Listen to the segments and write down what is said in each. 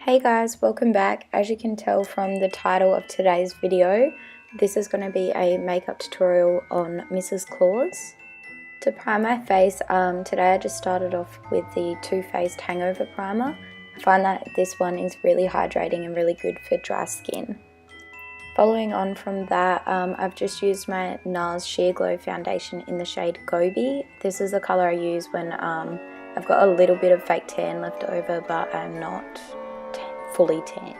Hey guys, welcome back. As you can tell from the title of today's video, this is going to be a makeup tutorial on Mrs. Claus. To prime my face, today I just started off with the Too Faced Hangover Primer. I find that this one is really hydrating and really good for dry skin. Following on from that, I've just used my NARS Sheer Glow foundation in the shade Gobi. This is the colour I use when I've got a little bit of fake tan left over, but I'm not fully tan.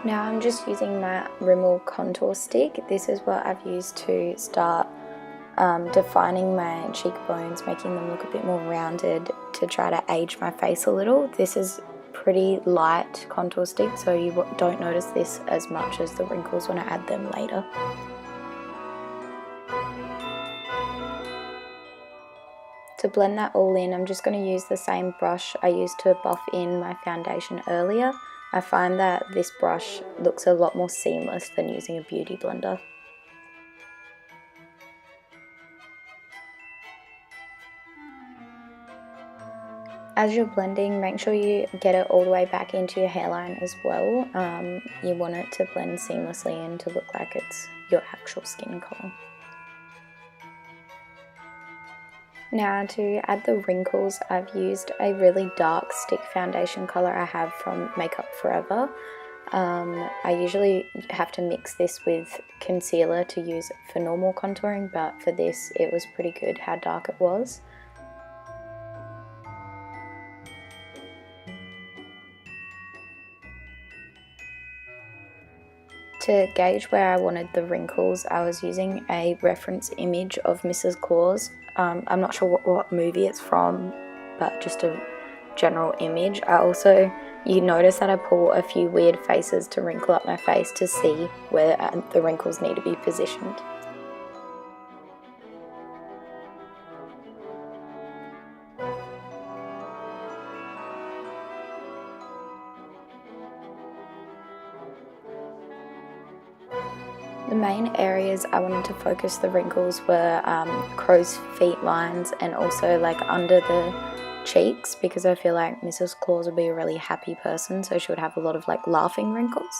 Now I'm just using my Rimmel contour stick. This is what I've used to start defining my cheekbones, making them look a bit more rounded to try to age my face a little. This is pretty light contour stick, so you don't notice this as much as the wrinkles when I add them later. To blend that all in, I'm just going to use the same brush I used to buff in my foundation earlier. I find that this brush looks a lot more seamless than using a beauty blender. As you're blending, make sure you get it all the way back into your hairline as well. You want it to blend seamlessly and to look like it's your actual skin colour. Now to add the wrinkles, I've used a really dark stick foundation colour I have from Makeup Forever. I usually have to mix this with concealer to use for normal contouring, but for this it was pretty good how dark it was. To gauge where I wanted the wrinkles, I was using a reference image of Mrs. Claus. I'm not sure what movie it's from, but just a general image. You notice that I pull a few weird faces to wrinkle up my face to see where the wrinkles need to be positioned. The main areas I wanted to focus the wrinkles were crow's feet lines and also like under the cheeks, because I feel like Mrs. Claus would be a really happy person, so she would have a lot of like laughing wrinkles.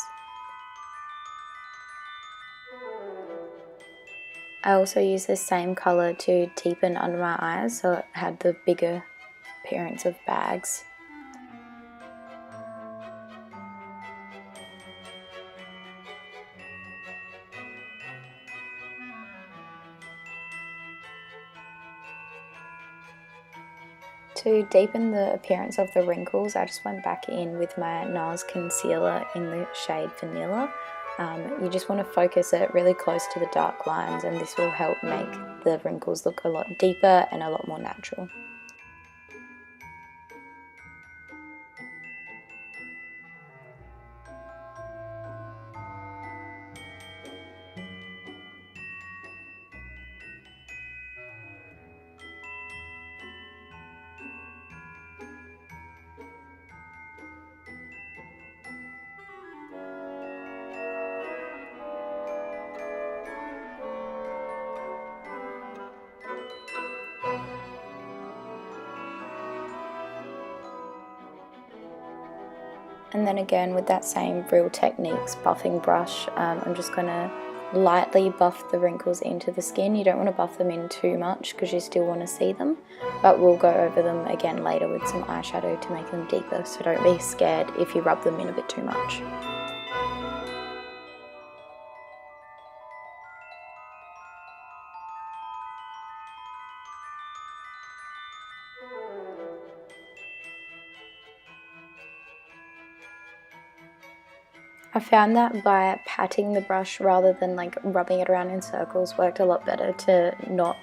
I also used the same colour to deepen under my eyes so it had the bigger appearance of bags. To deepen the appearance of the wrinkles, I just went back in with my NARS concealer in the shade Vanilla. You just want to focus it really close to the dark lines, and this will help make the wrinkles look a lot deeper and a lot more natural. And then again with that same Real Techniques buffing brush, I'm just going to lightly buff the wrinkles into the skin. You don't want to buff them in too much because you still want to see them, but we'll go over them again later with some eyeshadow to make them deeper, so don't be scared if you rub them in a bit too much. I found that by patting the brush rather than like rubbing it around in circles worked a lot better to not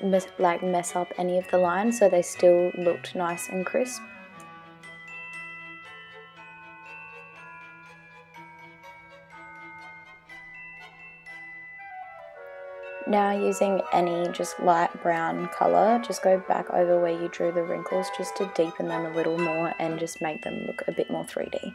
mess up any of the lines, so they still looked nice and crisp. Now using any just light brown colour, just go back over where you drew the wrinkles just to deepen them a little more and just make them look a bit more 3D.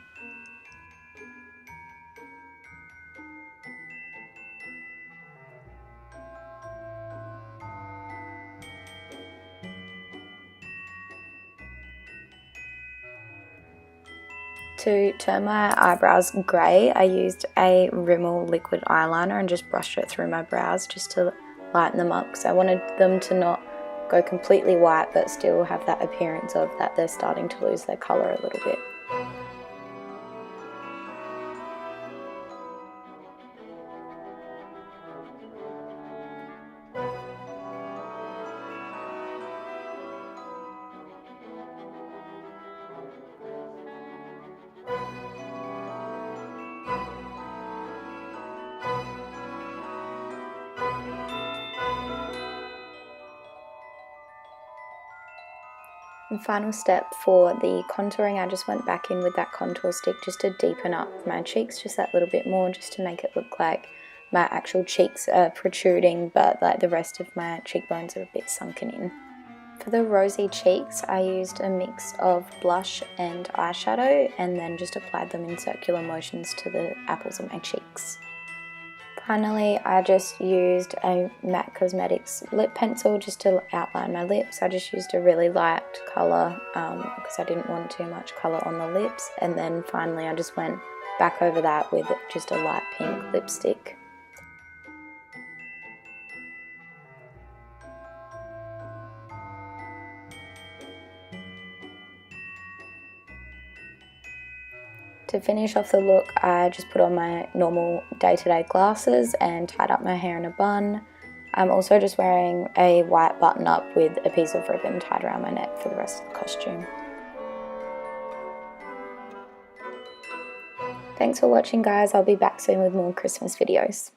To turn my eyebrows grey, I used a Rimmel liquid eyeliner and just brushed it through my brows just to lighten them up, because I wanted them to not go completely white but still have that appearance of that they're starting to lose their colour a little bit. And final step for the contouring, I just went back in with that contour stick just to deepen up my cheeks just that little bit more, just to make it look like my actual cheeks are protruding but like the rest of my cheekbones are a bit sunken in. For the rosy cheeks, I used a mix of blush and eyeshadow and then just applied them in circular motions to the apples of my cheeks. Finally, I just used a MAC Cosmetics lip pencil just to outline my lips. I just used a really light colour because I didn't want too much colour on the lips. And then finally I just went back over that with just a light pink lipstick. To finish off the look, I just put on my normal day-to-day glasses and tied up my hair in a bun. I'm also just wearing a white button-up with a piece of ribbon tied around my neck for the rest of the costume. Thanks for watching, guys. I'll be back soon with more Christmas videos.